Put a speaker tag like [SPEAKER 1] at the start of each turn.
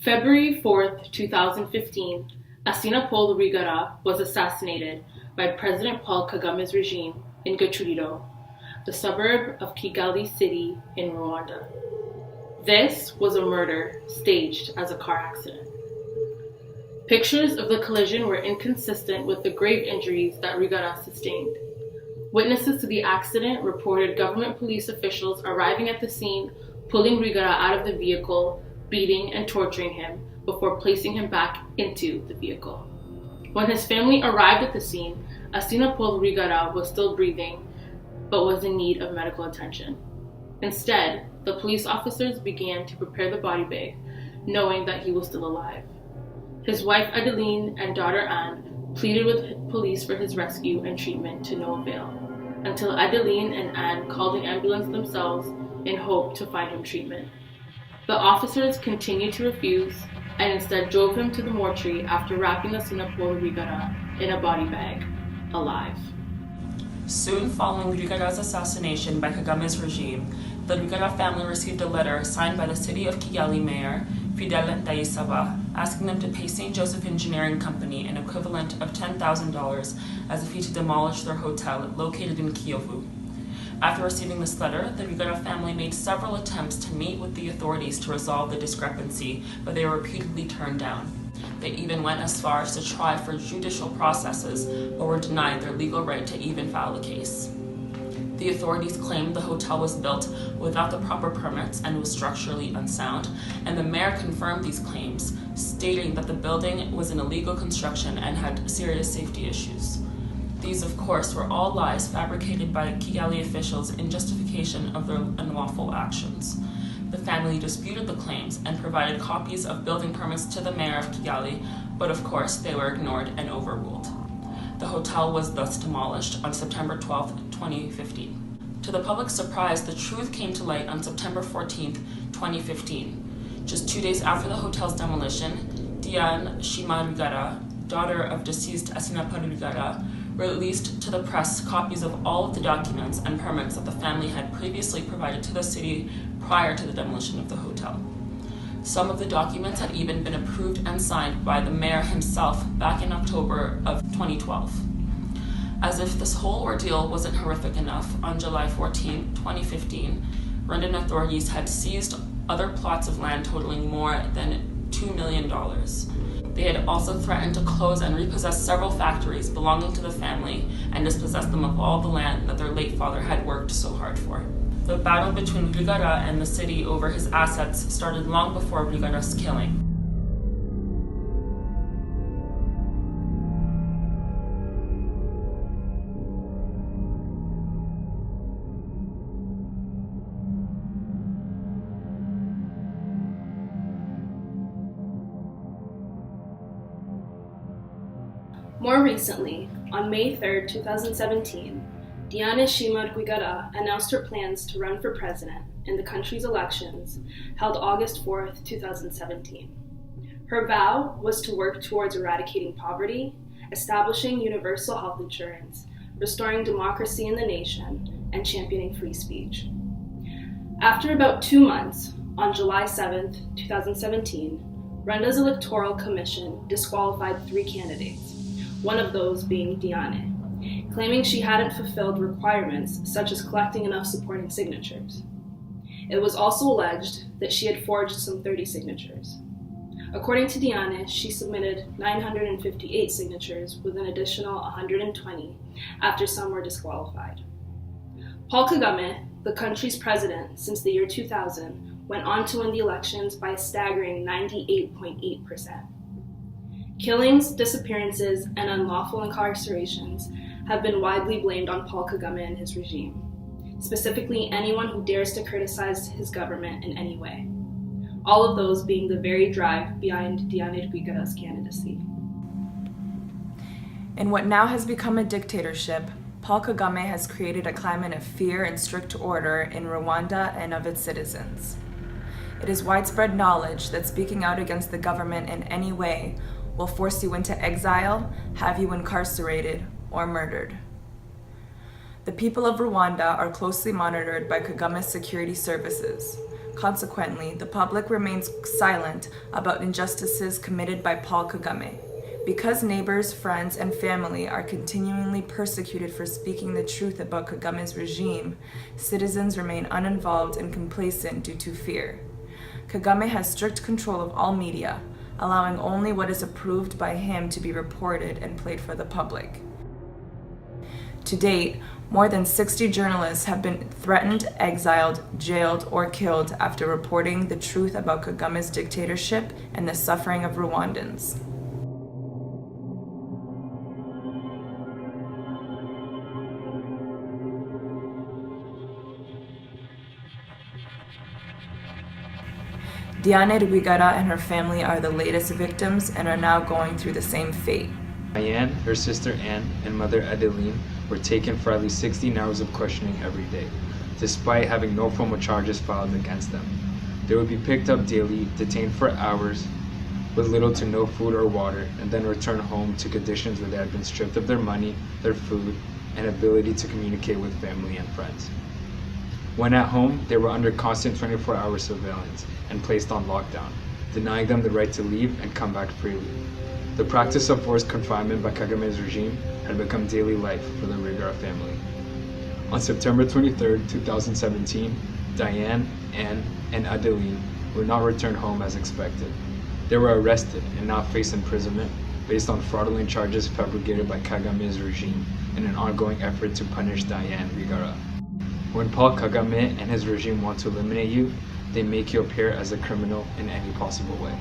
[SPEAKER 1] February 4th, 2015, Asina Paul Rwigara was assassinated by President Paul Kagame's regime in Gachuriro, the suburb of Kigali City in Rwanda. This was a murder staged as a car accident. Pictures of the collision were inconsistent with the grave injuries that Rwigara sustained. Witnesses to the accident reported government police officials arriving at the scene, pulling Rwigara out of the vehicle, beating and torturing him before placing him back into the vehicle. When his family arrived at the scene, Asina Paul Rwigara was still breathing, but was in need of medical attention. Instead, the police officers began to prepare the body bag, knowing that he was still alive. His wife Adeline and daughter Anne pleaded with police for his rescue and treatment to no avail, until Adeline and Anne called an ambulance themselves in hope to find him treatment. The officers continued to refuse and instead drove him to the mortuary after wrapping Asina Paul Rwigara in a body bag, alive.
[SPEAKER 2] Soon following Rwigara's assassination by Kagame's regime, the Rwigara family received a letter signed by the City of Kigali Mayor, Fidel Ndayisaba, asking them to pay St. Joseph Engineering Company an equivalent of $10,000 as a fee to demolish their hotel located in Kiyovu. After receiving this letter, the Rwigara family made several attempts to meet with the authorities to resolve the discrepancy, but they were repeatedly turned down. They even went as far as to try for judicial processes, but were denied their legal right to even file a case. The authorities claimed the hotel was built without the proper permits and was structurally unsound, and the mayor confirmed these claims, stating that the building was an illegal construction and had serious safety issues. These, of course, were all lies fabricated by Kigali officials in justification of their unlawful actions. The family disputed the claims and provided copies of building permits to the mayor of Kigali, but of course they were ignored and overruled. The hotel was thus demolished on September 12, 2015. To the public's surprise, the truth came to light on September 14, 2015. Just 2 days after the hotel's demolition, Diane Rwigara, daughter of deceased Asina Paul Rwigara, released to the press copies of all of the documents and permits that the family had previously provided to the city prior to the demolition of the hotel. Some of the documents had even been approved and signed by the mayor himself back in October of 2012. As if this whole ordeal wasn't horrific enough, on July 14, 2015, Rwandan authorities had seized other plots of land totaling more than $2 million. They had also threatened to close and repossess several factories belonging to the family and dispossess them of all the land that their late father had worked so hard for. The battle between Rwigara and the city over his assets started long before Rwigara's killing.
[SPEAKER 3] More recently, on May 3, 2017, Diane Rwigara announced her plans to run for president in the country's elections held August 4, 2017. Her vow was to work towards eradicating poverty, establishing universal health insurance, restoring democracy in the nation, and championing free speech. After about 2 months, on July 7, 2017, Rwanda's Electoral Commission disqualified 3 candidates, one of those being Diane, claiming she hadn't fulfilled requirements such as collecting enough supporting signatures. It was also alleged that she had forged some 30 signatures. According to Diane, she submitted 958 signatures with an additional 120 after some were disqualified. Paul Kagame, the country's president since the year 2000, went on to win the elections by a staggering 98.8%. Killings, disappearances, and unlawful incarcerations have been widely blamed on Paul Kagame and his regime, specifically anyone who dares to criticize his government in any way. All of those being the very drive behind Diane Rwigara's candidacy.
[SPEAKER 4] In what now has become a dictatorship, Paul Kagame has created a climate of fear and strict order in Rwanda and of its citizens. It is widespread knowledge that speaking out against the government in any way will force you into exile, have you incarcerated, or murdered. The people of Rwanda are closely monitored by Kagame's security services, Consequently, the public remains silent about injustices committed by Paul Kagame. Because neighbors, friends, and family are continually persecuted for speaking the truth about Kagame's regime, citizens remain uninvolved and complacent due to fear. Kagame has strict control of all media, allowing only what is approved by him to be reported and played for the public. To date, more than 60 journalists have been threatened, exiled, jailed, or killed after reporting the truth about Kagame's dictatorship and the suffering of Rwandans. Diane Rwigara and her family are the latest victims and are now going through the same fate.
[SPEAKER 5] Diane, her sister Anne, and mother Adeline were taken for at least 16 hours of questioning every day, despite having no formal charges filed against them. They would be picked up daily, detained for hours, with little to no food or water, and then returned home to conditions where they had been stripped of their money, their food, and ability to communicate with family and friends. When at home, they were under constant 24-hour surveillance and placed on lockdown, denying them the right to leave and come back freely. The practice of forced confinement by Kagame's regime had become daily life for the Rwigara family. On September 23, 2017, Diane, Anne, and Adeline were not returned home as expected. They were arrested and now face imprisonment based on fraudulent charges fabricated by Kagame's regime in an ongoing effort to punish Diane Rwigara. When Paul Kagame and his regime want to eliminate you, they make you appear as a criminal in any possible way.